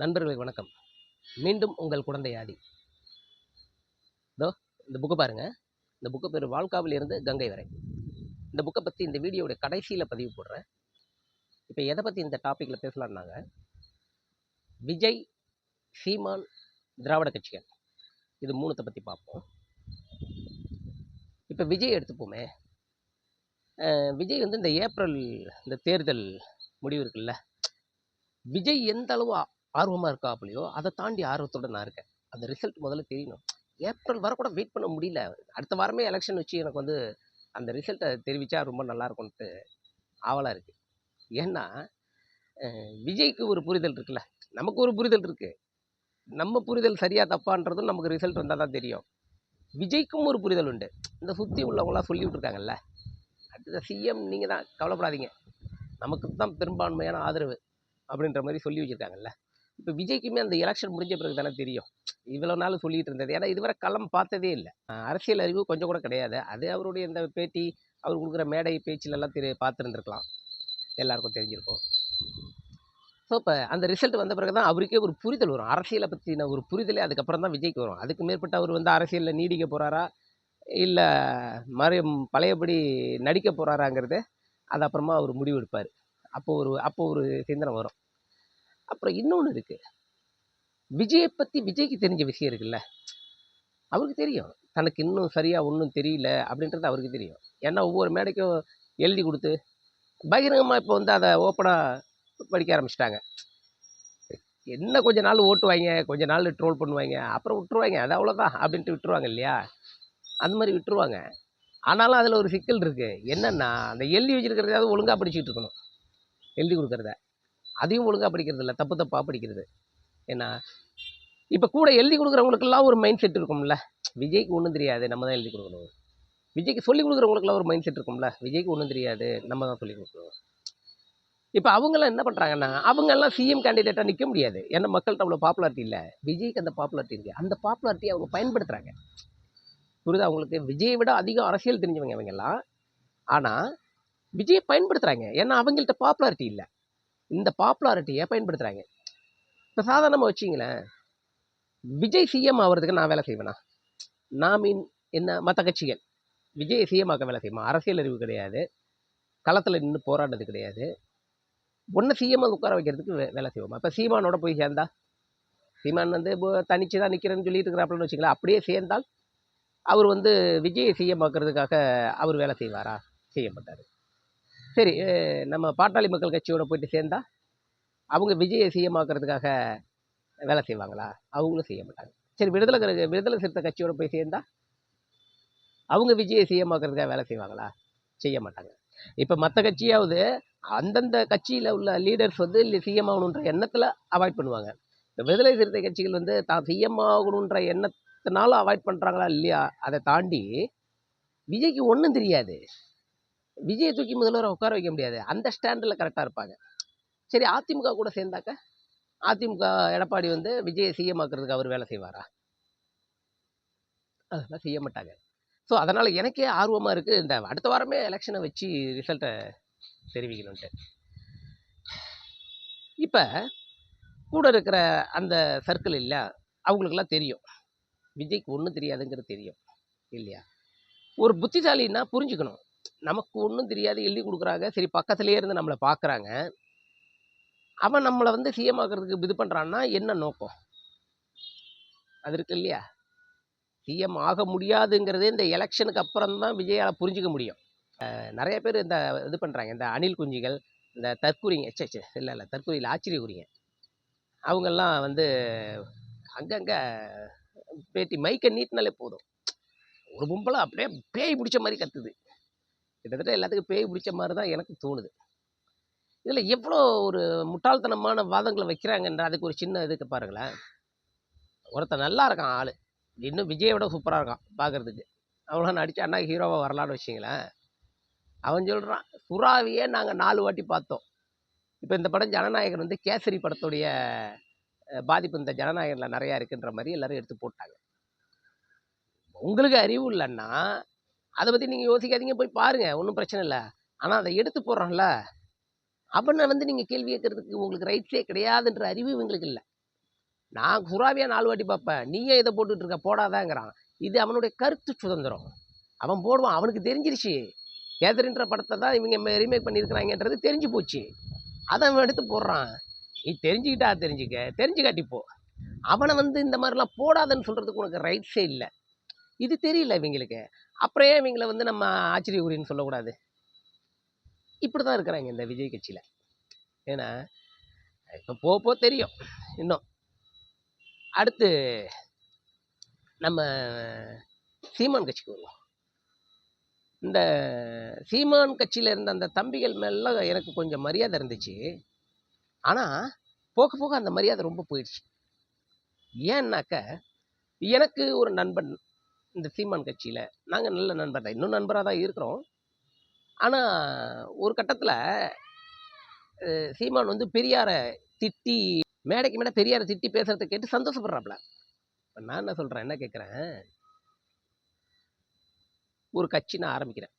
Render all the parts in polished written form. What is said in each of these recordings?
நண்பர்களுக்கு வணக்கம். மீண்டும் உங்கள் குழந்தை ஆதி. இதோ இந்த புக்கு பாருங்க. இந்த புக்கு பேர் வாழ்காவில் இருந்து கங்கை வரை. இந்த புக்கை பற்றி இந்த வீடியோட கடைசியில் பதிவு போடுறேன். இப்போ எதை பற்றி இந்த டாப்பிக்கில் பேசலான்னாங்க, விஜய், சீமான், திராவிட கட்சிகள் இது மூணுத்தை பற்றி பார்ப்போம். இப்போ விஜய் எடுத்துப்போமே. விஜய் வந்து இந்த ஏப்ரல் இந்த தேர்தல் முடிவு இருக்குல்ல, விஜய் எந்த அளவு ஆர்வமாக இருக்காப்புலையோ அதை தாண்டி ஆர்வத்தோடு நான் இருக்கேன். அந்த ரிசல்ட் முதல்ல தெரியணும். ஏப்ரல் வர கூட வெயிட் பண்ண முடியல. அடுத்த வாரமே எலெக்ஷன் வச்சு எனக்கு வந்து அந்த ரிசல்ட்டை தெரிவித்தா ரொம்ப நல்லாயிருக்கும்ட்டு ஆவலாக இருக்குது. ஏன்னா விஜய்க்கு ஒரு புரிதல் இருக்குல்ல, நமக்கு ஒரு புரிதல் இருக்குது. நம்ம புரிதல் சரியாக தப்பான்றதும் நமக்கு ரிசல்ட் வந்தால் தான் தெரியும். விஜய்க்கும் ஒரு புரிதல் உண்டு. இந்த சுற்றி உள்ளவங்களாம் சொல்லி விட்டுருக்காங்கல்ல, அடுத்த சிஎம் நீங்கள் தான், கவலைப்படாதீங்க, நமக்கு தான் பெரும்பான்மையான ஆதரவு அப்படின்ற மாதிரி சொல்லி வச்சுருக்காங்கல்ல. இப்போ விஜய்க்குமே அந்த எலெக்ஷன் முடிஞ்ச பிறகு தானே தெரியும் இவ்வளோ நாள் சொல்லிட்டு இருந்தது. ஏன்னா இதுவரை களம் பார்த்ததே இல்லை, அரசியல் அறிவு கொஞ்சம் கூட கிடையாது. அது அவருடைய இந்த பேட்டி, அவர் கொடுக்குற மேடை பேச்சிலெல்லாம் பார்த்துருந்துருக்கலாம், எல்லாருக்கும் தெரிஞ்சிருக்கும். ஸோ இப்போ அந்த ரிசல்ட் வந்த பிறகு தான் அவருக்கே ஒரு புரிதல் வரும். அரசியலை பற்றின ஒரு புரிதலே அதுக்கப்புறம் தான் விஜய்க்கு வரும். அதுக்கு மேற்பட்டு அவர் வந்து அரசியலில் நீடிக்க போகிறாரா இல்லை பழையபடி நடிக்க போகிறாராங்கிறது அது அப்புறமா அவர் முடிவு எடுப்பார். அப்போ ஒரு சிந்தனை வரும். அப்புறம் இன்னொன்று இருக்குது, விஜயை பற்றி விஜய்க்கு தெரிஞ்ச விஷயம் இருக்குல்ல, அவருக்கு தெரியும் தனக்கு இன்னும் சரியாக ஒன்றும் தெரியல அப்படின்றது அவருக்கு தெரியும். ஏன்னா ஒவ்வொரு மேடைக்கும் எழுதி கொடுத்து பகிரங்கமாக இப்போ வந்து அதை ஓப்பனாக படிக்க ஆரம்பிச்சிட்டாங்க. என்ன கொஞ்ச நாள் ஓட்டுவாங்க, கொஞ்ச நாள் ட்ரோல் பண்ணுவாங்க, அப்புறம் விட்டுருவாங்க, அது அவ்வளோதான் அப்படின்ட்டு விட்டுருவாங்க இல்லையா. அந்த மாதிரி விட்டுருவாங்க. ஆனாலும் அதில் ஒரு சிக்கல் இருக்குது. என்னென்னா, அந்த எழுதி வச்சுருக்கிறதாவது ஒழுங்காக படிச்சுட்டு இருக்கணும். எழுதி கொடுக்குறத அதையும் ஒழுங்காக படிக்கிறது இல்லை, தப்பு தப்பாக படிக்கிறது. ஏன்னா இப்போ கூட எழுதி கொடுக்குறவங்களுக்கெல்லாம் ஒரு மைண்ட் செட் இருக்கும்ல, விஜய்க்கு ஒன்றும் தெரியாது, நம்ம தான் எழுதி கொடுக்கணும். விஜய்க்கு சொல்லிக் கொடுக்குறவங்களுக்குலாம் ஒரு மைண்ட் செட் இருக்கும்ல, விஜய்க்கு ஒன்றும் தெரியாது, நம்ம தான் சொல்லிக் கொடுக்கணும். இப்போ அவங்கெல்லாம் என்ன பண்ணுறாங்கன்னா, அவங்கெல்லாம் சிஎம் கேண்டிடேட்டாக நிற்க முடியாது. ஏன்னா மக்கள்கிட்ட அவ்வளோ பாப்புலாரிட்டி இல்லை. விஜய்க்கு அந்த பாப்புலாரிட்டி இருக்குது. அந்த பாப்புலாரிட்டியை அவங்க பயன்படுத்துகிறாங்க. புரியுதா அவங்களுக்கு? விஜயை விட அதிகம் அரசியல் தெரிஞ்சவங்க அவங்கெல்லாம். ஆனால் விஜயை பயன்படுத்துகிறாங்க. ஏன்னா அவங்கள்ட்ட பாப்புலாரிட்டி இல்லை. இந்த பாப்புலாரிட்டியை பயன்படுத்துகிறாங்க. இப்போ சாதாரணமாக வச்சிங்களேன், விஜய் சிஎம் ஆகிறதுக்கு நான் வேலை செய்வேனா? நான் மீன் என்ன, மற்ற கட்சிகள் விஜய் சிஎம் ஆக்க வேலை செய்யுமா? அரசியல் அறிவு கிடையாது, களத்தில் நின்று போராடுறது கிடையாது. ஒன்று சிஎம் உட்கார வைக்கிறதுக்கு வேலை செய்வோமா? இப்போ சீமானோட போய் சேர்ந்தா, சீமான் வந்து தனிச்சு தான் நிற்கிறேன்னு சொல்லிட்டு இருக்கிறாப்புலன்னு வச்சுக்கலாம். அப்படியே சேர்ந்தால் அவர் வந்து விஜய் சிஎம் ஆக்கிறதுக்காக அவர் வேலை செய்வாரா? செய்ய மாட்டார். சரி, நம்ம பாட்டாளி மக்கள் கட்சியோட போயிட்டு சேர்ந்தா அவங்க விஜயை சிஎம் ஆக்கிறதுக்காக வேலை செய்வாங்களா? அவங்களும் செய்ய மாட்டாங்க. சரி, விடுதலை சிறுத்தை கட்சியோட போய் சேர்ந்தா அவங்க விஜயை சிஎம் ஆக்கிறதுக்காக வேலை செய்வாங்களா? செய்ய மாட்டாங்க. இப்போ மற்ற கட்சியாவது அந்தந்த கட்சியில் உள்ள லீடர்ஸ் வந்து சிஎம் ஆகணுன்ற எண்ணத்தில் அவாய்ட் பண்ணுவாங்க. இந்த விடுதலை சிறுத்தை கட்சிகள் வந்து தான் சிஎம் ஆகணுன்ற எண்ணத்தினால அவாய்ட் பண்ணுறாங்களா இல்லையா, அதை தாண்டி விஜய்க்கு ஒன்றும் தெரியாது, விஜயை தூக்கி முதல்வரை உட்கார வைக்க முடியாது, அந்த ஸ்டாண்டில் கரெக்டாக இருப்பாங்க. சரி, அதிமுக கூட சேர்ந்தாக்க அதிமுக எடப்பாடி வந்து விஜயை சிஎம் ஆக்கிறதுக்கு அவர் வேலை செய்வாரா? அதெல்லாம் செய்ய மாட்டாங்க. ஸோ அதனால் எனக்கே ஆர்வமாக இருக்குது, இந்த அடுத்த வாரமே எலெக்ஷனை வச்சு ரிசல்ட்டை தெரிவிக்கணுன்ட்டு. இப்போ கூட இருக்கிற அந்த சர்க்கிள் இல்லை, அவங்களுக்கெல்லாம் தெரியும் விஜய்க்கு ஒன்றும் தெரியாதுங்கிறது தெரியும் இல்லையா. ஒரு புத்திசாலின்னா புரிஞ்சுக்கணும், நமக்கு ஒன்றும் தெரியாது, எழுதி கொடுக்குறாங்க, சரி பக்கத்துலேயே இருந்து நம்மளை பார்க்குறாங்க, அவன் நம்மளை வந்து சிஎம் ஆக்கிறதுக்கு இது பண்ணுறான்னா என்ன நோக்கம்? அது இருக்கு இல்லையா. சிஎம் ஆக முடியாதுங்கிறதே இந்த எலெக்ஷனுக்கு அப்புறம் தான் விஜயால் புரிஞ்சிக்க முடியும். நிறைய பேர் இந்த இது பண்ணுறாங்க, இந்த அணில் குஞ்சிகள், இந்த தற்கூரிங்க, இல்லை தற்கூரியில் ஆச்சரியக்குறிங்க, அவங்கெல்லாம் வந்து அங்கங்கே பேட்டி மைக்கை நீட்டினாலே போதும், ஒரு கும்பலை அப்படியே பேய் பிடிச்ச மாதிரி கத்துது. கிட்டத்தட்ட எல்லாத்துக்கும் பேய் பிடிச்ச மாதிரி தான் எனக்கு தோணுது. இதில் எவ்வளோ ஒரு முட்டாள்தனமான வாதங்களை வைக்கிறாங்கன்ற அதுக்கு ஒரு சின்ன இதுக்கு பாருங்களேன். ஒருத்தன் நல்லா இருக்கான், ஆள் இன்னும் விஜயை விட சூப்பராக இருக்கான் பார்க்குறதுக்கு, அவங்களாம் நடிச்சு அண்ணா ஹீரோவாக வரலான்னு வச்சிங்களேன். அவன் சொல்கிறான், சுறாவையே நாங்கள் 4 வாட்டி பார்த்தோம். இப்போ இந்த படம் ஜனநாயகன் வந்து கேசரி படத்துடைய பாதிப்பு இந்த ஜனநாயகனில் நிறையா இருக்குன்ற மாதிரி எல்லாரும் எடுத்து போட்டாங்க. உங்களுக்கு அறிவு இல்லைன்னா அதை பற்றி நீங்கள் யோசிக்காதீங்க, போய் பாருங்கள், ஒன்றும் பிரச்சனை இல்லை. ஆனால் அதை எடுத்து போடுறான்ல, அவனை வந்து நீங்கள் கேள்வி கேட்கறதுக்கு உங்களுக்கு ரைட்ஸே கிடையாதுன்ற அறிவு இவங்களுக்கு இல்லை. நான் சுறாவியா 4 வாட்டி பார்ப்பேன், நீயே இதை போட்டுட்டு இருக்க போடாதாங்கிறான். இது அவனுடைய கருத்து சுதந்திரம். அவன் போடுவான், அவனுக்கு தெரிஞ்சிருச்சு. கேதரின்ற படத்தை தான் இவங்க ரீமேக் பண்ணியிருக்கிறாங்கன்றது தெரிஞ்சு போச்சு. அதை அவன் எடுத்து போடுறான். நீ தெரிஞ்சுக்கிட்டா தெரிஞ்சுக்காட்டிப்போ. அவனை இந்த மாதிரிலாம் போடாதன்னு சொல்றதுக்கு உனக்கு ரைட்ஸே இல்லை. இது தெரியல இவங்களுக்கு. அப்புறம் ஏன் இவங்களை நம்ம ஆச்சரியக்குறின்னு சொல்லக்கூடாது? இப்படிதான் இருக்கிறாங்க இந்த விஜய் கட்சியில. ஏன்னா இப்போ போ தெரியும். இன்னும் அடுத்து நம்ம சீமான் கட்சிக்கு வருவோம். இந்த சீமான் கட்சியில இருந்த அந்த தம்பிகள் மேல எனக்கு கொஞ்சம் மரியாதை இருந்துச்சு. ஆனா போக போக அந்த மரியாதை ரொம்ப போயிடுச்சு. ஏன்னாக்க எனக்கு ஒரு நண்பன் இந்த சீமான் கட்சியில, நாங்க நல்ல நண்பர் தான், இன்னும் நண்பராக தான் இருக்கிறோம். ஆனா ஒரு கட்டத்துல சீமான் பெரியார திட்டி, மேடைக்கு மேடை பெரியார திட்டி பேசுறதை கேட்டு சந்தோஷப்படுறாப்ல. நான் என்ன சொல்றேன், என்ன கேட்குறேன், ஒரு கட்சி நான் ஆரம்பிக்கிறேன்.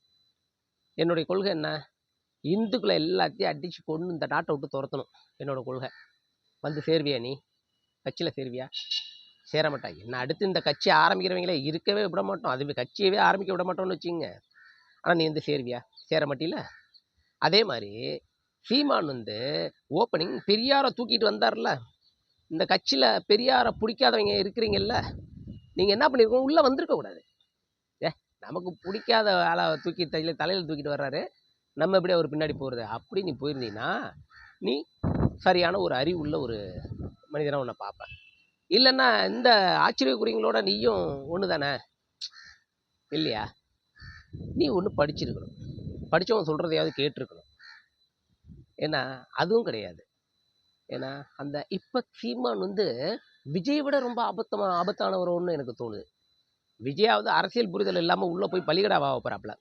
என்னுடைய கொள்கை என்ன? இந்துக்களை எல்லாத்தையும் அடிச்சு கொண்டு இந்த நாட்டை விட்டு துரத்தணும். என்னோட கொள்கை. சேர்வியா நீ? கட்சியில் சேர்வியா? சேர மாட்டாங்க. என்ன அடுத்து இந்த கட்சி ஆரம்பிக்கிறவங்களே இருக்கவே விட மாட்டோம், அதுவே கட்சியவே ஆரம்பிக்க விட மாட்டோம்னு வச்சுங்க. ஆனால் நீ சேர்வியா? சேர மாட்டில. அதே மாதிரி சீமான் ஓப்பனிங் பெரியாரை தூக்கிட்டு வந்தார்ல. இந்த கட்சியில் பெரியாரை பிடிக்காதவங்க இருக்கிறீங்கல்ல, நீங்கள் என்ன பண்ணிருக்கோம், உள்ளே வந்திருக்க கூடாது. நமக்கு பிடிக்காத ஆளை தூக்கி தலையில் தூக்கிட்டு வர்றாரு, நம்ம எப்படி அவர் பின்னாடி போகிறது? அப்படி நீ போயிருந்தீங்கன்னா நீ சரியான ஒரு அறிவுள்ள ஒரு மனிதனாக உன்னை பார்ப்பேன். இல்லைன்னா இந்த ஆச்சரியக்குறிங்களோட நீயும் ஒன்று தானே இல்லையா? நீ ஒன்று படிச்சிருக்கணும், படித்தவன் சொல்கிறதையாவது கேட்டிருக்கணும். ஏன்னா அதுவும் கிடையாது. ஏன்னா அந்த இப்போ சீமான் விஜயை விட ரொம்ப ஆபத்தானவரோன்னு எனக்கு தோணுது. விஜயாவது அரசியல் புரிதல் இல்லாமல் உள்ளே போய் பலிகடாவாக போகிறாப்புல.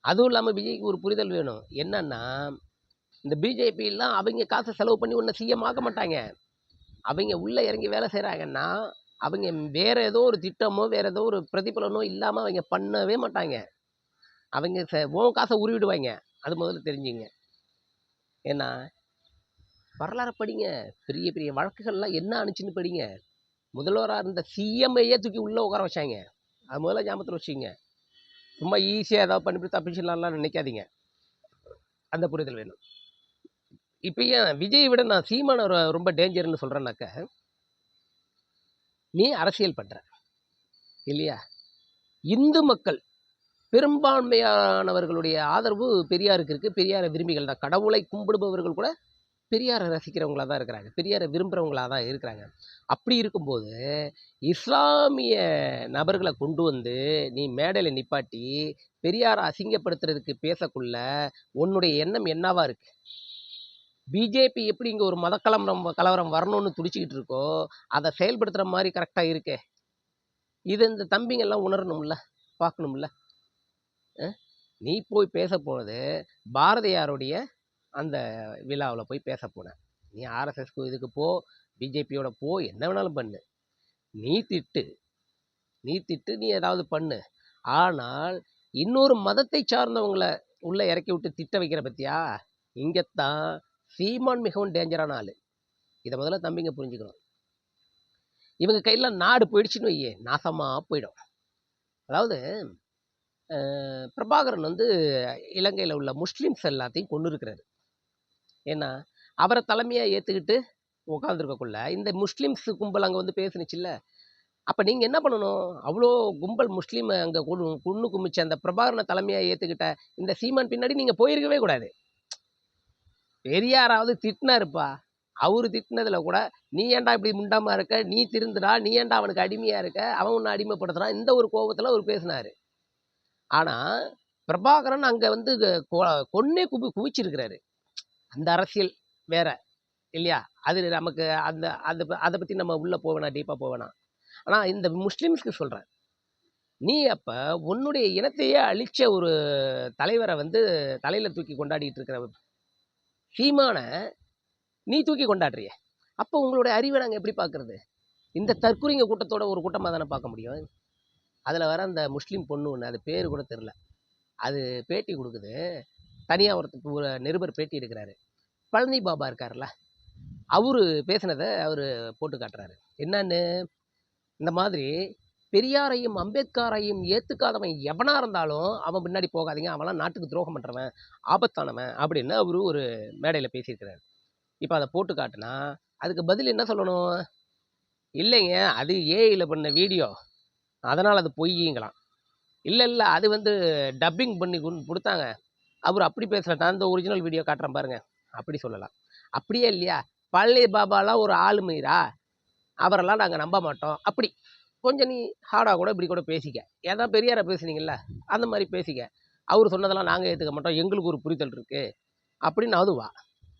அதுவும் இல்லாமல் விஜய்க்கு ஒரு புரிதல் வேணும். என்னன்னா இந்த பிஜேபியெல்லாம் அவங்க காசை செலவு பண்ணி ஒன்று சிஎம் ஆக்க மாட்டாங்க. அவங்க உள்ளே இறங்கி வேலை செய்கிறாங்கன்னா அவங்க வேற ஏதோ ஒரு திட்டமோ வேற ஏதோ ஒரு பிரதிபலனோ இல்லாமல் அவங்க பண்ணவே மாட்டாங்க. அவங்க உன் காசை உருவிடுவாங்க. அது முதல்ல தெரிஞ்சுங்க. ஏன்னா வரலாறு படிங்க, பெரிய பெரிய வழக்குகள்லாம் என்ன அனுச்சுன்னு படிங்க. முதல்வராக இருந்த சிஎம்ஐயே தூக்கி உள்ளே உட்கார வச்சாங்க. அது முதல்ல ஞாபகத்தில் வச்சுங்க. சும்மா ஈஸியாக ஏதாவது பண்ணிவிட்டு தப்பிச்சிடலாம்லாம் நினைக்காதீங்க. அந்த புரிதல் வேணும். இப்போ ஏன் விஜயை விட நான் சீமான ரொம்ப டேஞ்சர்னு சொல்கிறேன்னாக்க, நீ அரசியல் பண்ணுற இல்லையா? இந்து மக்கள் பெரும்பான்மையானவர்களுடைய ஆதரவு பெரியாருக்கு இருக்குது. பெரியாரை விரும்பிகள் தான். கடவுளை கும்பிடுபவர்கள் கூட பெரியாரை ரசிக்கிறவங்களா தான் இருக்கிறாங்க, பெரியாரை விரும்புகிறவங்களா தான் இருக்கிறாங்க. அப்படி இருக்கும்போது இஸ்லாமிய நபர்களை கொண்டு நீ மேடையில் நிப்பாட்டி பெரியாரை அசிங்கப்படுத்துறதுக்கு பேசக்குள்ள உன்னுடைய எண்ணம் என்னவா இருக்கு? பிஜேபி எப்படி இங்கே ஒரு கலவரம் வரணும்னு துடிச்சிக்கிட்டு இருக்கோ, அதை செயல்படுத்துகிற மாதிரி கரெக்டாக இருக்கே. இது இந்த தம்பிங்கெல்லாம் உணரணும்ல, பார்க்கணும்ல. நீ போய் பேச போனது பாரதியாருடைய அந்த விழாவில் போய் பேச போன. நீ ஆர்எஸ்எஸ்க்கு இதுக்கு போ, பிஜேபியோட போ, என்ன வேணாலும் பண்ணு. நீ திட்டு நீ ஏதாவது பண்ணு. ஆனால் இன்னொரு மதத்தை சார்ந்தவங்களை உள்ள இறக்கி விட்டு திட்ட வைக்கிற பத்தியா? இங்கத்தான் சீமான் மிகவும் டேஞ்சரான ஆளு. இதை முதல்ல தம்பிங்க புரிஞ்சுக்கணும். இவங்க கையில் நாடு போயிடுச்சுன்னு வையே, நாசமா போயிடும். அதாவது பிரபாகரன் இலங்கையில் உள்ள முஸ்லீம்ஸ் எல்லாத்தையும் கொண்டு இருக்கிறாரு. ஏன்னா அவரை தலைமையாக ஏற்றுக்கிட்டு உட்காந்துருக்கக்குள்ள இந்த முஸ்லீம்ஸ் கும்பல் அங்கே பேசுனுச்சுல்ல. அப்போ நீங்கள் என்ன பண்ணணும்? அவ்வளோ கும்பல் முஸ்லீம் அங்கே குண்ணு குமிச்சு அந்த பிரபாகரனை தலைமையாக ஏற்றுக்கிட்ட இந்த சீமான் பின்னாடி நீங்கள் போயிருக்கவே கூடாது. பெரியாராவது திட்டினாருப்பா, அவரு திட்டினதில் கூட நீ ஏன்டா இப்படி முண்டாமல் இருக்க, நீ திருந்துடா, நீ ஏன்டா அவனுக்கு அடிமையாக இருக்க, அவன் ஒன்று அடிமைப்படுத்துறான், இந்த ஒரு கோபத்தில் அவர் பேசினார். ஆனால் பிரபாகரன் அங்கே கொன்னே குவிச்சிருக்கிறாரு. அந்த அரசியல் வேற இல்லையா? அது நமக்கு அதை பற்றி நம்ம உள்ளே போவேனா, டீப்பாக போவேனா. ஆனால் இந்த முஸ்லீம்ஸ்க்கு சொல்கிறேன், நீ அப்போ உன்னுடைய இனத்தையே அழிச்ச ஒரு தலைவரை தலையில் தூக்கி கொண்டாடிட்டு இருக்கிற சீமான நீ தூக்கி கொண்டாடுறிய. அப்போ உங்களுடைய அறிவை நாங்கள் எப்படி பார்க்கறது? இந்த தற்குறிங்க கூட்டத்தோட ஒரு கூட்டமாக தானே பார்க்க முடியும். அதில் வர அந்த முஸ்லீம் பொண்ணு ஒன்று, அது பேர் கூட தெரில, அது பேட்டி கொடுக்குது. தனியாக ஒரு நிருபர் பேட்டி எடுக்கிறாரு. பழனி பாபா இருக்கார்ல, அவரு பேசினதை அவரு போட்டு காட்டுறாரு. என்னன்னு, இந்த மாதிரி பெரியாரையும் அம்பேத்கரையும் ஏத்துக்காதவன் எவனா இருந்தாலும் அவன் பின்னாடி போகாதீங்க, அவன்லாம் நாட்டுக்கு துரோகம் பண்றவன், ஆபத்தானவன் அப்படின்னு அவரு ஒரு மேடையில பேசியிருக்கிறாரு. இப்ப அத போட்டு காட்டுனா, அதுக்கு பதில் என்ன சொல்லணும்? இல்லைங்க, அது ஏஐல பண்ண வீடியோ. அதனால அது பொய்யிங்களாம். இல்ல, இல்ல. அது வந்து டப்பிங் பண்ணி குடுத்தாங்க. அவரு அப்படி பேசல. நான் இந்த ஒரிஜினல் வீடியோ காட்டுறேன் பாருங்க. அப்படி சொல்லலாம். அப்படியே இல்லையா? பழனி பாபாலாம் ஒரு ஆளுமைரா? அவரெல்லாம் நாங்க நம்ப மாட்டோம். அப்படி. கொஞ்சம் நீ ஹார்டா கூட இப்படி கூட பேசிக்க. ஏன்னா பெரியார பேசுனீங்கல்ல, அந்த மாரி பேசிக்க. அவரு சொன்னதெல்லாம் நாங்க ஏத்துக்க மாட்டோம். எங்களுக்கு ஒரு புரிதல் இருக்கு. அப்படின்னு அதுவா.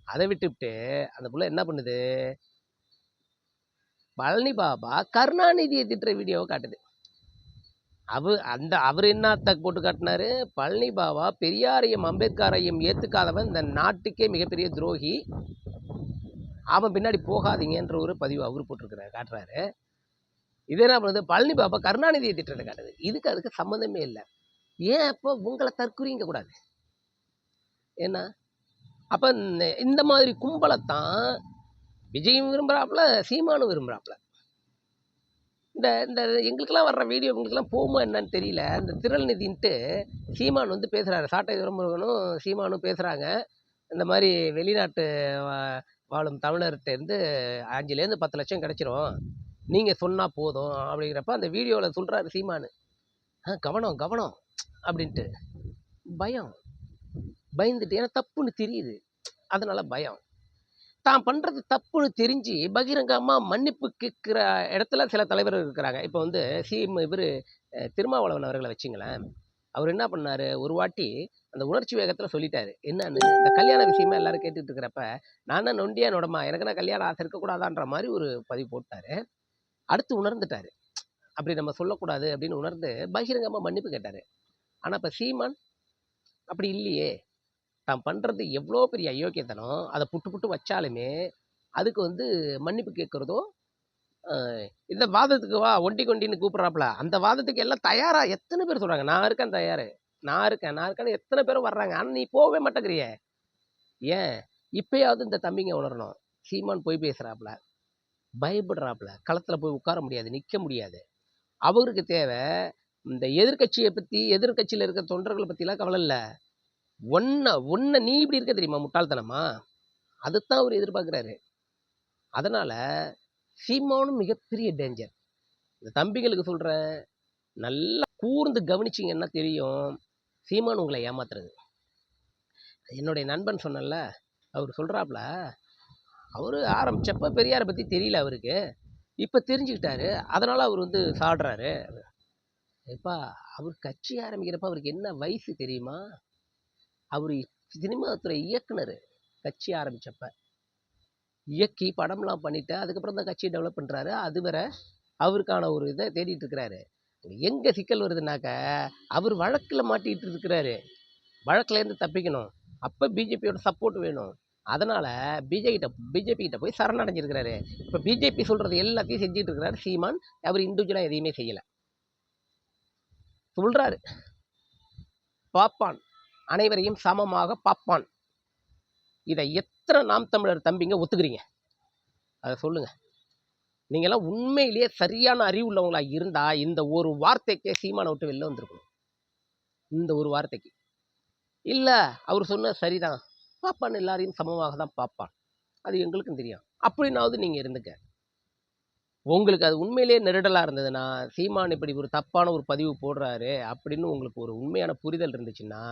அத விட்டுப்புட்டு அந்த புள்ள என்ன பண்ணுது? பழனி பாபா கருணாநிதிய திட்டுற வீடியோவ காட்டுது. அவரு என்னத்த போட்டு காட்டினாரு? பழனி பாபா பெரியாரையும் அம்பேத்கரையும் ஏத்துக்காதவன் இந்த நாட்டுக்கே மிகப்பெரிய துரோகி. அவன் பின்னாடி போகாதீங்கன்ற ஒரு பதிவு அவரு போட்டிருக்கிறாரு, காட்டுறாரு. இது என்ன பண்ணுது? பழனி பாபா கருணாநிதியை திட்டுறதை காட்டுது. இதுக்கு அதுக்கு சம்மந்தமே இல்லை. ஏன் அப்போ உங்களை தற்குறிங்க கூடாது? ஏன்னா அப்ப இந்த மாதிரி கும்பலைத்தான் விஜயும் விரும்புறாப்புல, சீமானும் விரும்புறாப்புல. இந்த இந்த எங்களுக்கெல்லாம் வர்ற வீடியோ உங்களுக்கெல்லாம் போகுமா என்னன்னு தெரியல. இந்த திரள் நிதின்ட்டு சீமான் வந்து பேசுறாரு. சாட்டை துரைமுருகனும் சீமானும் பேசுறாங்க. இந்த மாதிரி வெளிநாட்டு வாழும் தமிழர்கிட்ட இருந்து 5லேருந்து 10 லட்சம் கிடைச்சிரும், நீங்க சொன்னா போதும் அப்படிங்கிறப்ப அந்த வீடியோவில் சொல்றாரு சீமானு, கவனம் கவனம் அப்படின்ட்டு. பயம், பயந்துட்டு, ஏன்னா தப்புன்னு தெரியுது, அதனால பயம். தான் பண்றது தப்புன்னு தெரிஞ்சு பகிரங்கமா மன்னிப்பு கேட்கிற இடத்துல சில தலைவர்கள் இருக்கிறாங்க. இப்போ வந்து இவரு திருமாவளவன் அவர்களை வச்சுங்களேன். அவர் என்ன பண்ணாரு, ஒரு வாட்டி அந்த உணர்ச்சி வேகத்துல சொல்லிட்டாரு. என்னன்னு, இந்த கல்யாண விஷயமா எல்லாரும் கேட்டுட்டு இருக்கிறப்ப, நான் தான் நொண்டியா நொடமா, எனக்கு நான் கல்யாணம் ஆசை இருக்கக்கூடாதான்ற மாதிரி ஒரு பதிவு போட்டாரு. அடுத்து உணர்ந்துட்டாரு, அப்படி நம்ம சொல்லக்கூடாது அப்படின்னு உணர்ந்து பகிரங்கமா மன்னிப்பு கேட்டாரு. ஆனா இப்ப சீமான் அப்படி இல்லையே. தான் பண்றது எவ்வளோ பெரிய அயோக்கியத்தனம், அதை புட்டு புட்டு வச்சாலுமே அதுக்கு வந்து மன்னிப்பு கேட்கறதோ, இந்த வாதத்துக்கு வா ஒண்டி கொண்டின்னு கூப்பிடுறாப்புல, அந்த வாதத்துக்கு எல்லாம் தயாரா எத்தனை பேர் சொல்றாங்க, நான் இருக்கேன் தயாரு, நான் இருக்கேன்னு எத்தனை பேரும் வர்றாங்க. ஆனா நீ போகவே மாட்டேங்கிறியே. ஏன்? இப்பயாவது இந்த தம்பிங்க உணரணும். சீமான் போய் பேசுறாப்புல, பயப்படுறாப்புல, களத்துல போய் உட்கார முடியாது, நிக்க முடியாது. அவருக்கு தேவை இந்த எதிர்கட்சியை பத்தி, எதிர்கட்சியில இருக்கிற தொண்டர்களை பத்தி எல்லாம் கவலை இல்ல. ஒன்ன நீ இப்படி இருக்க தெரியுமா முட்டாள்தனமா? அதுதான் அவர் எதிர்பார்க்கிறாரு. அதனால சீமானும் மிகப்பெரிய டேஞ்சர். இந்த தம்பிகளுக்கு சொல்றேன், நல்லா கூர்ந்து கவனிச்சிங்கன்னா தெரியும், சீமான் உங்களை ஏமாத்துறது. என்னுடைய நண்பன் சொன்னல, அவர் சொல்றாப்புல, அவரு ஆரம்பிச்சப்ப பெரியாரை பத்தி தெரியல அவருக்கு, இப்ப தெரிஞ்சுக்கிட்டாரு, அதனால அவர் வந்து சாடுறாரு. எப்பா, அவர் கட்சி ஆரம்பிக்கிறப்ப அவருக்கு என்ன வயசு தெரியுமா? அவரு சினிமா துறை இயக்குனர் கட்சி ஆரம்பிச்சப்ப. இயக்கி படம்லாம் பண்ணிட்டு அதுக்கப்புறம் தான் கட்சியை டெவலப் பண்றாரு. அது வரை அவருக்கான ஒரு இதை தேடிட்டு இருக்கிறாரு. எங்க சிக்கல் வருதுனாக்க, அவர் வழக்குல மாட்டிட்டு இருக்கிறாரு. வழக்குல இருந்து தப்பிக்கணும். அப்ப பிஜேபியோட சப்போர்ட் வேணும். அதனால பிஜேபி கிட்ட போய் சரணடைஞ்சிருக்கிறாரு. இப்ப பிஜேபி சொல்றது எல்லாத்தையும் செஞ்சுட்டு இருக்கிறாரு சீமான். அவர் இண்டிவிஜுவலா எதையுமே செய்யல. சொல்றாரு, பாப்பான், அனைவரையும் சமமாக பாப்பான். இதை எத்தனை நாம் தமிழர் தம்பிங்க ஒத்துக்கிறீங்க? அதை சொல்லுங்க. நீங்க எல்லாம் உண்மையிலேயே சரியான அறிவு உள்ளவங்களா இருந்தா இந்த ஒரு வார்த்தைக்கே சீமானை விட்டு வெளில வந்திருக்கணும். இந்த ஒரு வார்த்தைக்கு. இல்ல, அவர் சொன்ன சரிதான், பாப்பான் எல்லாரையும் சமமாக தான் பாப்பான், அது எங்களுக்கும் தெரியும், அப்படின்னாவது நீங்க இருந்துக்க. உங்களுக்கு அது உண்மையிலேயே நெருடலா இருந்ததுன்னா, சீமான் இப்படி ஒரு தப்பான ஒரு பதிவு போடுறாரு அப்படின்னு உங்களுக்கு ஒரு உண்மையான புரிதல் இருந்துச்சுன்னா,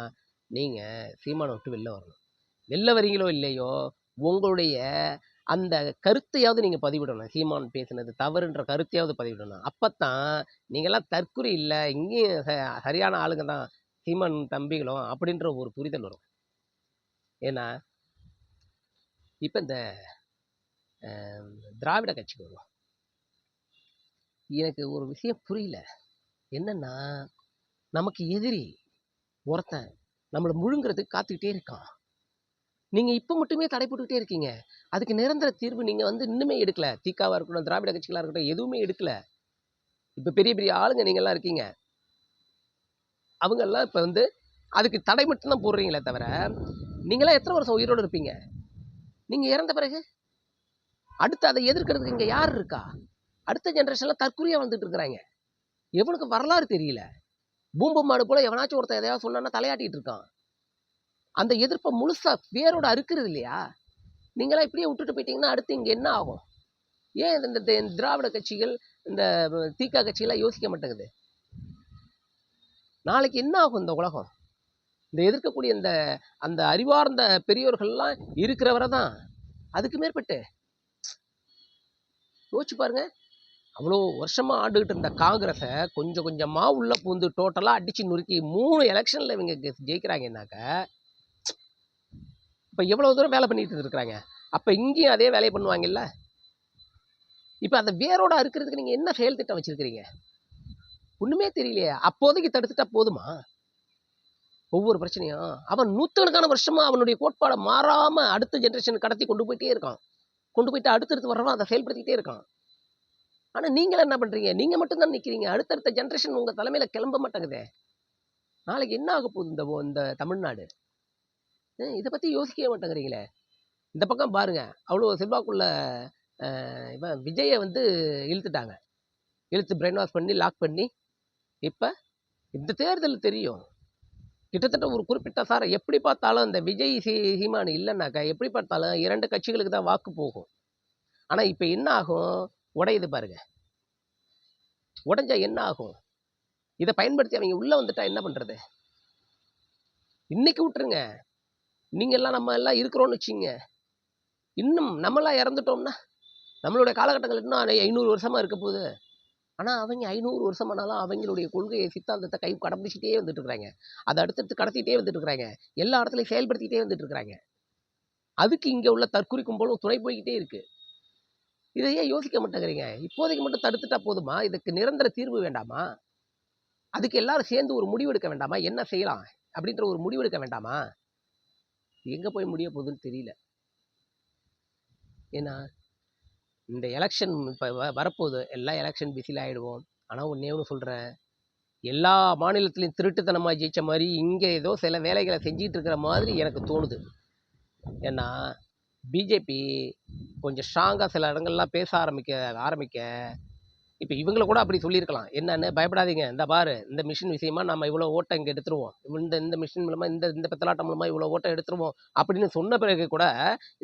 நீங்க சீமானை விட்டு வெளில வரணும். வெளில வரீங்களோ இல்லையோ, உங்களுடைய அந்த கருத்தையாவது நீங்க பதிவிடணும். சீமான் பேசினது தவறுன்ற கருத்தையாவது பதிவிடணும். அப்பத்தான் நீங்கெல்லாம் தற்குறி இல்ல, இங்கேயும் சரியான ஆளுங்க தான் சீமான் தம்பிகளும் அப்படின்ற ஒரு புரிதல் வரும். ஏன்னா இப்ப இந்த திராவிட கட்சிக்கு வருவோம். எனக்கு ஒரு விஷயம் புரியல. என்னன்னா, நமக்கு எதிரி ஒருத்தன் நம்மளை முழுங்குறதுக்கு காத்துக்கிட்டே இருக்கான். நீங்க இப்ப மட்டுமே தடை போட்டுக்கிட்டே இருக்கீங்க. அதுக்கு நிரந்தர தீர்வு நீங்க வந்து இன்னுமே எடுக்கல. திகாவா இருக்கட்டும், திராவிட கட்சிகளா இருக்கட்டும், எதுவுமே எடுக்கல. இப்ப பெரிய பெரிய ஆளுங்க நீங்க எல்லாம் இருக்கீங்க. அவங்க எல்லாம் இப்ப வந்து அதுக்கு தடை மட்டும் தான் போடுறீங்களே தவிர, நீங்களாம் எத்தனை வருஷம் உயிரோடு இருப்பீங்க? நீங்க இறந்த பிறகு அடுத்து அதை எதிர்க்கிறதுக்கு இங்கே யார் இருக்கா? அடுத்த ஜென்ரேஷன்லாம் தற்கொலையாக வந்துட்டு இருக்கிறாங்க. எவனுக்கு வரலாறு தெரியல. பூம்பம் மாடு போல எவனாச்சும் ஒருத்தன் எதையாவது சொன்னான்னா தலையாட்டிட்டு இருக்கான். அந்த எதிர்ப்பை முழுசா வேரோட அறுக்கிறது இல்லையா? நீங்களாம் இப்படியே விட்டுட்டு போயிட்டீங்கன்னா அடுத்து இங்கே என்ன ஆகும்? ஏன் இந்த திராவிட கட்சிகள், இந்த திக கட்சிகள்லாம் யோசிக்க மாட்டேங்குது? நாளைக்கு என்ன ஆகும் இந்த உலகம்? இந்த எதிர்க்கக்கூடிய இந்த அந்த அறிவார்ந்த பெரியோர்கள்லாம் இருக்கிறவரை தான். அதுக்கு மேற்பட்டு யோசிச்சு பாருங்க. அவ்வளோ வருஷமா ஆண்டுகிட்டு இருந்த காங்கிரஸை கொஞ்சம் கொஞ்சமா உள்ள பூந்து டோட்டலா அடிச்சு நொறுக்கி 3 எலெக்ஷன்ல இவங்க ஜெயிக்கிறாங்கன்னாக்க இப்ப எவ்வளவு தூரம் வேலை பண்ணிட்டு இருக்கிறாங்க. அப்ப இங்கேயும் அதே வேலையை பண்ணுவாங்கல்ல. இப்ப அந்த வேரோட அறுக்கிறதுக்கு நீங்க என்ன செயல் திட்டம் வச்சிருக்கிறீங்க? ஒண்ணுமே தெரியலையே. அப்போதைக்கு தடுத்துட்டா போதுமா? ஒவ்வொரு பிரச்சனையும் அவன் நூற்றுக்கணக்கான வருஷமா அவனுடைய கோட்பாடை மாறாம அடுத்த ஜென்ரேஷன் கடத்தி கொண்டு போயிட்டே இருக்கான். கொண்டு போயிட்டு அடுத்தடுத்து வர்றவன் அதை செயல்படுத்திட்டே இருக்கான். ஆனா நீங்கள என்ன பண்றீங்க? நீங்க மட்டும்தான் நிக்கிறீங்க. அடுத்தடுத்த ஜென்ரேஷன் உங்க தலைமையில கிளம்ப மாட்டேங்குதே. நாளைக்கு என்ன ஆக போகுது இந்த தமிழ்நாடு? இதை பத்தி யோசிக்கவே மாட்டேங்கிறீங்களே. இந்த பக்கம் பாருங்க, அவ்வளோ செல்வாக்குள்ள இவன் விஜயை வந்து இழுத்துட்டாங்க. இழுத்து பிரெயின் வாஷ் பண்ணி லாக் பண்ணி இப்ப இந்த தேர்தல் தெரியும். கிட்டத்தட்ட ஒரு குறிப்பிட்ட சார எப்படி பார்த்தாலும் இந்த விஜய் சீமான் இல்லைன்னாக்கா எப்படி பார்த்தாலும் 2 கட்சிகளுக்கு தான் வாக்கு போகும். ஆனா இப்ப என்ன ஆகும்? உடையுது பாருங்க. உடைஞ்சா என்ன ஆகும்? இதை பயன்படுத்தி அவங்க உள்ள வந்துட்டா என்ன பண்றது? இன்னைக்கு விட்டுருங்க. நீங்க எல்லாம் நம்ம எல்லாம் இருக்கிறோம்னு வச்சுங்க. இன்னும் நம்மளாம் இறந்துட்டோம்னா நம்மளுடைய காலகட்டங்கள் இன்னும் 500 வருஷமா இருக்க போகுது. ஆனா அவங்க 500 வருஷமானாலும் அவங்களுடைய கொள்கையை சித்தாந்தத்தை கடைபிடிச்சிட்டே வந்துட்டு இருக்கிறாங்க. அதை அடுத்தடுத்து கடத்திட்டே வந்துட்டு இருக்கிறாங்க. எல்லா இடத்துலையும் செயல்படுத்திட்டே வந்துட்டு இருக்கிறாங்க. அதுக்கு இங்க உள்ள தற்குறி கும்பலும் துணை போய்கிட்டே இருக்கு. இதை ஏன் யோசிக்க மாட்டேங்கிறீங்க? இப்போதைக்கு மட்டும் தடுத்துட்டா போதுமா? இதுக்கு நிரந்தர தீர்வு வேண்டாமா? அதுக்கு எல்லாரும் சேர்ந்து ஒரு முடிவு எடுக்க வேண்டாமா? என்ன செய்யலாம் அப்படின்ற ஒரு முடிவு எடுக்க வேண்டாமா? எங்க போய் முடிய போகுதுன்னு தெரியல. ஏன்னா இந்த எலெக்ஷன் இப்போ வரப்போகுது. எல்லா எலெக்ஷன் பிஸியில் ஆகிடுவோம். ஆனால் ஒன்றே ஒன்று சொல்கிறேன், எல்லா மாநிலத்திலையும் திருட்டுத்தனமாக ஜெயிச்ச மாதிரி இங்கே ஏதோ சில வேலைகளை செஞ்சிட்டு இருக்கிற மாதிரி எனக்கு தோணுது. ஏன்னா பிஜேபி கொஞ்சம் ஸ்ட்ராங்காக சில இடங்கள்லாம் பேச ஆரம்பிக்க இப்போ இவங்கள கூட அப்படி சொல்லியிருக்கலாம். என்னன்னு, பயப்படாதீங்க, இந்த பாரு இந்த மிஷின் விஷயமா நம்ம இவ்வளோ ஓட்டை இங்கே எடுத்துருவோம், இந்த மிஷின் மூலமாக இந்த பித்தலாட்டம் மூலமாக இவ்வளோ ஓட்டை எடுத்துருவோம் அப்படின்னு சொன்ன பிறகு கூட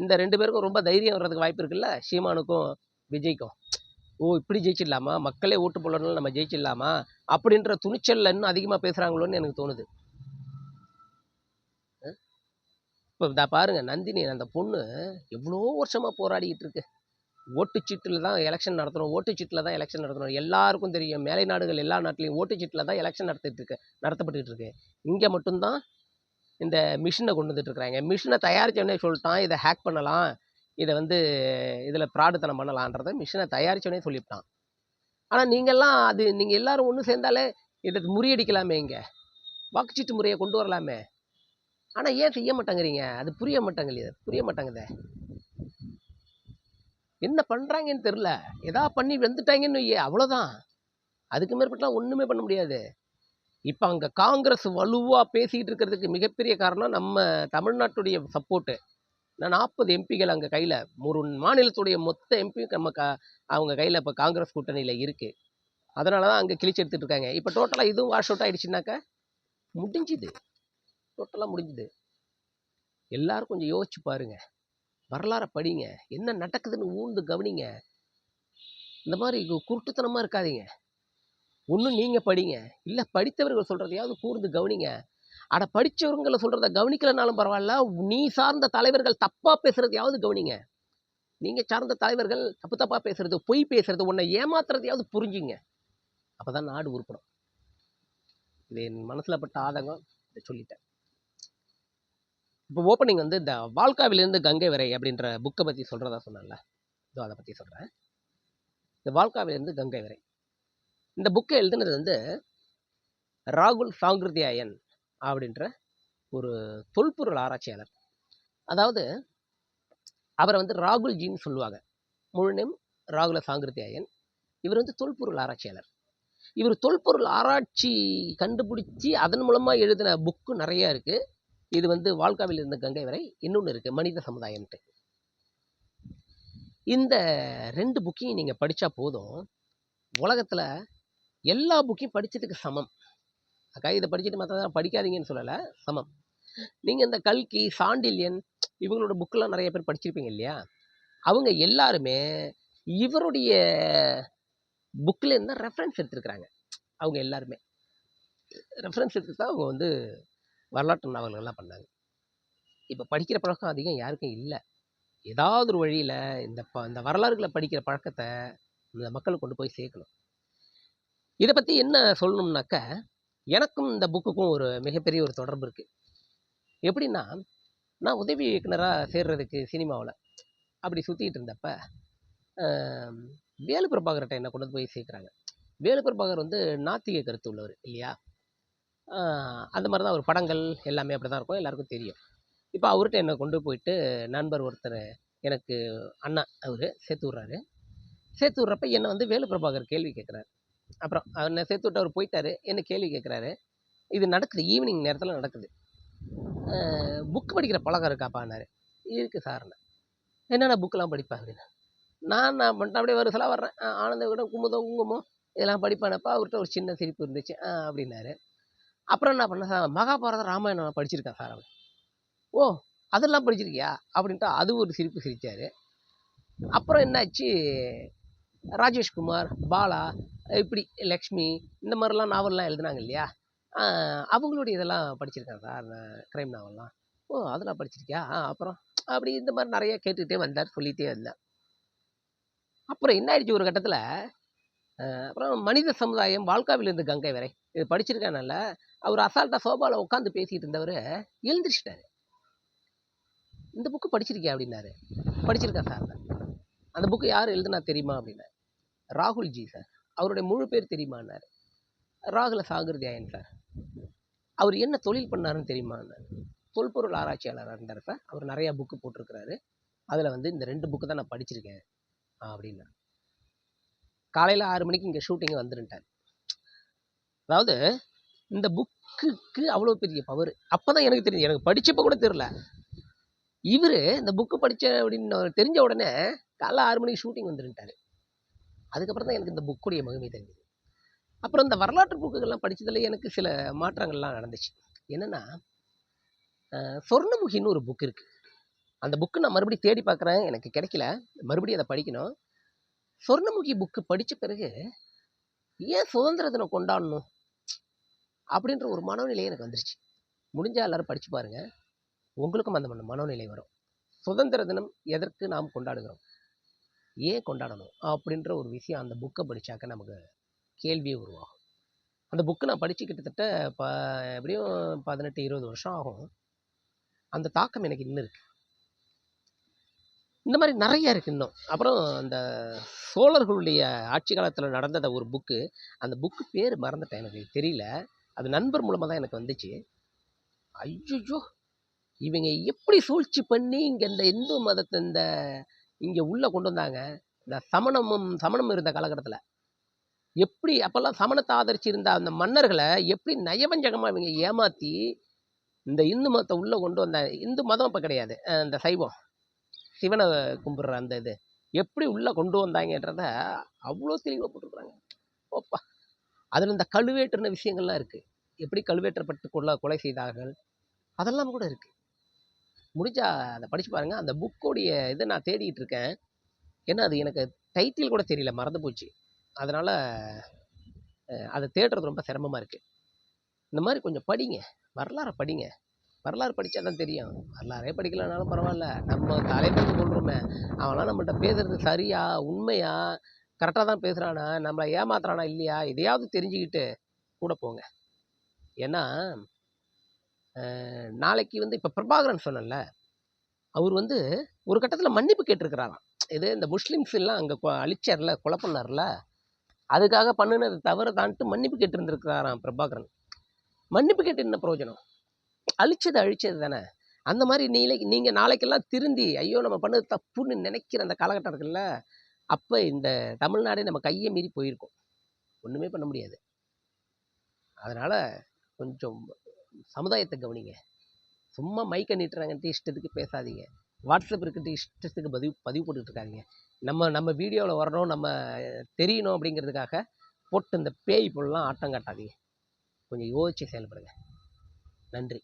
இந்த 2 பேருக்கும் ரொம்ப தைரியம் வர்றதுக்கு வாய்ப்பு இருக்குல்ல, சீமானுக்கும் விஜய்க்கும். ஓ இப்படி ஜெயிச்சிடலாமா, மக்களே ஓட்டு போடணும்னு நம்ம ஜெயிச்சிடலாமா அப்படின்ற துணிச்சல்ல இன்னும் அதிகமாக பேசுகிறாங்களோன்னு எனக்கு தோணுது. இப்போ இதை பாருங்க, நந்தினி அந்த பொண்ணு எவ்வளோ வருஷமாக போராடிக்கிட்டு இருக்கு. ஓட்டுச்சீட்டில் தான் எலெக்ஷன் நடத்தணும். எல்லாருக்கும் தெரியும். மேலை நாடுகள் எல்லா நாட்டிலையும் ஓட்டுச்சீட்டில் தான் எலெக்ஷன் நடத்தப்பட்டுக்கிட்டு இருக்கு. இங்கே மட்டும்தான் இந்த மிஷினை கொண்டு வந்துட்டு இருக்கிறாங்க. மிஷினை தயாரித்தோடனே சொல்லிட்டான், இதை ஹேக் பண்ணலாம், இதை வந்து இதில் ப்ராடுத்தனம் பண்ணலான்றதை மிஷினை தயாரித்தோடனே சொல்லிவிட்டான். ஆனால் நீங்கள் எல்லாரும் ஒன்று சேர்ந்தாலே இதை முறியடிக்கலாமே, இங்கே வாக்குச்சீட்டு முறையை கொண்டு வரலாமே. ஆனால் ஏன் செய்ய மாட்டேங்கிறீங்க? அது புரிய மாட்டேங்குதே. என்ன பண்ணுறாங்கன்னு தெரில. எதா பண்ணி வந்துட்டாங்கன்னு அவ்வளோதான். அதுக்கு மேற்பட்டலாம் ஒன்றுமே பண்ண முடியாது. இப்போ அங்கே காங்கிரஸ் வலுவாக பேசிக்கிட்டு இருக்கிறதுக்கு மிகப்பெரிய காரணம் நம்ம தமிழ்நாட்டுடைய சப்போர்ட்டு. 40 எம்பிகள் அங்கே கையில், ஒரு மாநிலத்துடைய மொத்த எம்பி அவங்க கையில் இப்போ காங்கிரஸ் கூட்டணியில் இருக்குது. அதனால தான் அங்கே கிழிச்சு எடுத்துகிட்டு இருக்காங்க. இப்போ டோட்டலாக இதுவும் வாஷ் அவுட் ஆகிடுச்சுனாக்கா டோட்டலாக முடிஞ்சுது. எல்லாரும் கொஞ்சம் யோசிச்சு பாருங்க, வரலாறை படிங்க, என்ன நடக்குதுன்னு ஊர்ந்து கவனிங்க. இந்த மாதிரி குருட்டுத்தனமாக இருக்காதீங்க. ஒன்று நீங்கள் படிங்க, இல்லை படித்தவர்கள் சொல்கிறதையாவது கூர்ந்து கவனிங்க. அட படித்தவர்களை சொல்கிறத கவனிக்கலனாலும் பரவாயில்ல, நீ சார்ந்த தலைவர்கள் தப்பாக பேசுகிறதையாவது கவனிங்க. நீங்கள் சார்ந்த தலைவர்கள் தப்பாக பேசுறது, பொய் பேசுறது, உன்னை ஏமாத்துறதையாவது புரிஞ்சுங்க. அப்போ தான் நாடு உருப்படும். இது என் மனசில் பட்ட ஆதங்கம், இதை சொல்லிட்டேன். இப்போ ஓப்பனிங் வந்து இந்த வாழ்க்காவிலிருந்து கங்கை வரை அப்படின்ற புக்கை பற்றி சொல்கிறதா சொன்னேன்ல, இதோ அதை பற்றி சொல்கிறேன். இந்த வாழ்க்காவிலிருந்து கங்கை வரை இந்த புக்கை எழுதுனது வந்து ராகுல் சாங்கிருத்தியாயன் அப்படின்ற ஒரு தொல்பொருள் ஆராய்ச்சியாளர். அதாவது அவரை வந்து ராகுல்ஜின்னு சொல்லுவாங்க. முழு நேம் ராகுல சாங்கிருத்தியாயன். இவர் வந்து தொல்பொருள் ஆராய்ச்சியாளர். இவர் தொல்பொருள் ஆராய்ச்சி கண்டுபிடிச்சி அதன் மூலமாக எழுதின புக்கு நிறையா இருக்குது. இது வந்து வாழ்க்காவில் இருந்த கங்கை வரை. இன்னொன்று இருக்குது, மனித சமுதாயம்ட்டு. இந்த 2 புக்கையும் நீங்க படிச்சா போதும். உலகத்துல எல்லா புக்கையும் படிச்சதுக்கு சமம். அக்கா இத படிச்சுட்டு மத்ததெல்லாம் படிக்காதீங்கன்னு சொல்லல. சமம். நீங்க இந்த கல்கி, சாண்டில்யன் இவங்களோட புக்லாம் நெறைய பேர் படிச்சிருப்பீங்க இல்லையா? அவங்க எல்லாருமே இவருடைய புக்ல இருந்து ரெஃபரன்ஸ் எடுத்திருக்கிறாங்க. அவங்க எல்லாருமே. ரெஃபரன்ஸ் எடுத்து தான் அவங்க வந்து வரலாற்று நாவல்கள்லாம் பண்ணாங்க. இப்ப படிக்கிற பழக்கம் அதிகம் யாருக்கும் இல்ல. ஏதாவது ஒரு வழியில இந்த வரலாறுகள படிக்கிற பழக்கத்த இந்த மக்களுக்கு கொண்டு போய் சேர்க்கணும். இத பத்தி என்ன சொல்லணும்னாக்க, எனக்கும் இந்த புக்குக்கும் ஒரு மிகப்பெரிய ஒரு தொடர்பு இருக்கு. எப்படின்னா, நான் உதவி இயக்குனரா சேர்றதுக்கு சினிமாவுல அப்படி சுத்திட்டு இருந்தப்ப, அ வேலு பிரபாகர்ட்ட என்ன கொண்டு போய் சேர்க்குறாங்க. வேலு பிரபாகர் வந்து நாத்திக கருத்து உள்ளவர் இல்லையா? அ அந்த மாரி தான் அவர் படங்கள் எல்லாமே அப்படிதான் இருக்கும். எல்லாருக்கும் தெரியும். இப்ப அவர்ட்ட என்ன கொண்டு போயிட்டு நண்பர் ஒருத்தர் எனக்கு அண்ணா அவரு சேர்த்து விடுறாரு. சேர்த்து விடுறப்ப என்ன வந்து வேலு பிரபாகர் கேள்வி கேட்குறாரு. அப்புறம் என்ன சேர்த்து விட்டு அவர் போயிட்டாரு. என்ன கேள்வி கேட்குறாரு. இது நடக்குது. ஈவினிங் நேரத்துல நடக்குது. புக் படிக்கிற பழக்கம் இருக்காப்பான்னாரு. இருக்கு சார்ன்னேன். என்னென்ன புக்கெல்லாம் படிப்பேன் அப்படின்னு. நான் பண்ணிட்டேன் அப்படியே வரிசலா வர்றேன். ஆனந்த விகடன், குமுதம், குங்குமம் இதெல்லாம் படிப்பானப்ப அவர்கிட்ட ஒரு சின்ன சிரிப்பு இருந்துச்சு. அப்படின்னாரு. அப்புறம் என்ன பண்ணேன், மகாபாரதம், ராமாயணம் நான் படிச்சிருக்கேன் சார் அப்படின்னு. ஓ! அதெல்லாம் படிச்சிருக்கியா? அப்படின்ட்டு அது ஒரு சிரிப்பு சிரிச்சாரு. அப்புறம் என்னாச்சு, ராஜேஷ்குமார், பாலா, இப்படி லக்ஷ்மி இந்த மாதிரிலாம் நாவல்லாம் எழுதுனாங்க இல்லையா? அவங்களுடைய இதெல்லாம் படிச்சிருக்கேன் சார் கிரைம் நாவல்லாம். ஓ! அதெல்லாம் படிச்சிருக்கியா? அப்புறம் அப்படி இந்த மாதிரி நிறைய கேட்டுக்கிட்டே வந்தார், சொல்லிட்டே வந்தார். அப்புறம் என்ன ஆயிடுச்சு ஒரு கட்டத்துல, அப்புறம் மனித சமுதாயம், வாழ்க்காவிலிருந்து கங்கை வரை இது படிச்சிருக்கேனால, அவர் அசால்ட்டா சோபால உட்காந்து பேசிட்டு இருந்தவர் எழுந்திரிச்சிட்டாரு. இந்த புக்கு படிச்சிருக்கியா அப்படின்னாரு. படிச்சிருக்கேன் சார். அந்த புக்கு யார் எழுதுனா தெரியுமா அப்படின்னாரு. ராகுல்ஜி சார். அவருடைய முழு பேர் தெரியுமான்னாரு. ராகுல சாகிருதயாயன் சார். அவர் என்ன தொழில் பண்ணாருன்னு தெரியுமான்னாரு. தொல்பொருள் ஆராய்ச்சியாளராக இருந்தார் சார். அவர் நிறைய புக்கு போட்டிருக்கிறாரு. அதுல வந்து இந்த 2 புக்கு தான் நான் படிச்சிருக்கேன் அப்படின்னா. காலையில 6 மணிக்கு இங்க ஷூட்டிங் வந்துருட்டார். அதாவது இந்த புக்குக்கு அவ்வளவு பெரிய பவர். அப்பதான் எனக்கு தெரியும். எனக்கு படிச்சப்ப கூட தெரியல. இவரு இந்த புக்கு படிச்ச அப்படின்னு தெரிஞ்ச உடனே காலைல 6 மணிக்கு ஷூட்டிங் வந்துருட்டாரு. அதுக்கப்புறம் தான் எனக்கு இந்த புக்குடைய மகிமை தெரிஞ்சது. அப்புறம் இந்த வரலாற்று புக்குகள்லாம் படிச்சதுல எனக்கு சில மாற்றங்கள்லாம் நடந்துச்சு. என்னன்னா, சொர்ணமுகின்னு ஒரு புக் இருக்கு. அந்த புக்கு நான் மறுபடியும் தேடி பார்க்குறேன். எனக்கு கிடைக்கல. மறுபடியும் அதை படிக்கணும். சொர்ணமுகி புக்கு படிச்ச பிறகு, ஏன் சுதந்திர தினம் கொண்டாடணும்? அப்படின்ற ஒரு மனோநிலை எனக்கு வந்துருச்சு. முடிஞ்சா எல்லாரும் படிச்சு பாருங்க. உங்களுக்கும் அந்த மனோநிலை வரும். சுதந்திர தினம் எதற்கு நாம் கொண்டாடுகிறோம்? ஏன் கொண்டாடணும்? அப்படின்ற ஒரு விஷயம் அந்த புக்கை படிச்சாக்க நமக்கு கேள்வியே உருவாகும். அந்த புக்கு நான் படிச்சு கிட்டத்தட்ட எப்படியும் 18, 20 வருஷம் ஆகும். அந்த தாக்கம் எனக்கு இன்னும் இருக்கு. இந்த மாதிரி நிறைய இருக்கு இன்னும். அப்புறம் அந்த சோழர்களுடைய ஆட்சி காலத்துல நடந்தத ஒரு புக்கு. அந்த புக்கு பேர் மறந்துட்டேன். எனக்கு தெரியல. அது நண்பர் மூலமா தான் எனக்கு வந்துச்சு. ஐயோ! இவங்க எப்படி சூழ்ச்சி பண்ணி இங்க இந்த இந்து மதத்தை இங்க உள்ள கொண்டு வந்தாங்க. இந்த சமணம் இருந்த காலகட்டத்துல. எப்படி அப்பெல்லாம் சமணத்தை ஆதரிச்சு இருந்த அந்த மன்னர்களை எப்படி நயவஞ்சகமா இவங்க ஏமாத்தி இந்த இந்து மதத்தை உள்ள கொண்டு வந்தாங்க. இந்து மதம் இப்ப கிடையாது. இந்த சைவம். சிவனை கும்பிடுற அந்த இது. எப்படி உள்ள கொண்டு வந்தாங்கன்றத அவ்வளோ தெளிவா போட்டிருக்கிறாங்க. ஓப்பா! அதுல இந்த கழுவேற்றின விஷயங்கள்லாம் இருக்கு. எப்படி கழுவேற்றப்பட்டு கொலை செய்தார்கள். அதெல்லாம் கூட இருக்கு. முடிஞ்சா அதை படிச்சு பாருங்க. அந்த புக்கோடைய இதை நான் தேடிட்டு இருக்கேன். ஏன்னா அது எனக்கு டைட்டில் கூட தெரியல, மறந்து போச்சு. அதனால அதை தேடுறது ரொம்ப சிரமமா இருக்கு. இந்த மாதிரி கொஞ்சம் படிங்க. வரலாறை படிங்க. வரலாறு படிச்சா தான் தெரியும். வரலாறே படிக்கலனாலும் பரவாயில்ல. நம்ம தலைவர்கள் சொல்றோமே, அவன்லாம் நம்மகிட்ட பேசுறது சரியா, உண்மையா, கரெக்டாக தான் பேசுறானா, நம்மளை ஏமாத்துறானா இல்லையா, இதையாவது தெரிஞ்சுக்கிட்டு கூட போங்க. ஏன்னா நாளைக்கு வந்து இப்ப பிரபாகரன் சொன்னேன்ல, அவர் வந்து ஒரு கட்டத்துல மன்னிப்பு கேட்டிருக்கிறாராம். இது இந்த முஸ்லிம்ஸ் எல்லாம் அங்க அழிச்சார்ல, கொலை பண்ணார்ல, அதுக்காக பண்ணுனது தவிர தான்ட்டு மன்னிப்பு கேட்டிருந்திருக்கிறாராம் பிரபாகரன். மன்னிப்பு கேட்டு என்ன பிரயோஜனம்? அழிச்சது தானே. அந்த மாதிரி நீங்க நாளைக்கெல்லாம் திருந்தி, ஐயோ நம்ம பண்ணது தப்புன்னு நினைக்கிற அந்த காலகட்டம் இருக்குல்ல, அப்ப இந்த தமிழ்நாடே நம்ம கையை மீறி போயிருக்கும். ஒண்ணுமே பண்ண முடியாது. அதனால கொஞ்சம் சமுதாயத்தை கவனிங்க. சும்மா மைக்க நீட்டுறாங்கன்ட்டு இஷ்டத்துக்கு பேசாதீங்க. வாட்ஸ்அப் இருக்குன்ட்டு இஷ்டத்துக்கு பதிவு போட்டுட்டு இருக்காதீங்க. நம்ம நம்ம வீடியோவில் வரணும், நம்ம தெரியணும் அப்படிங்கிறதுக்காக போட்டு இந்த பேய் பொருள்லாம் ஆட்டம் காட்டாதீங்க. கொஞ்சம் யோசிச்சு செயல்படுங்க. நன்றி.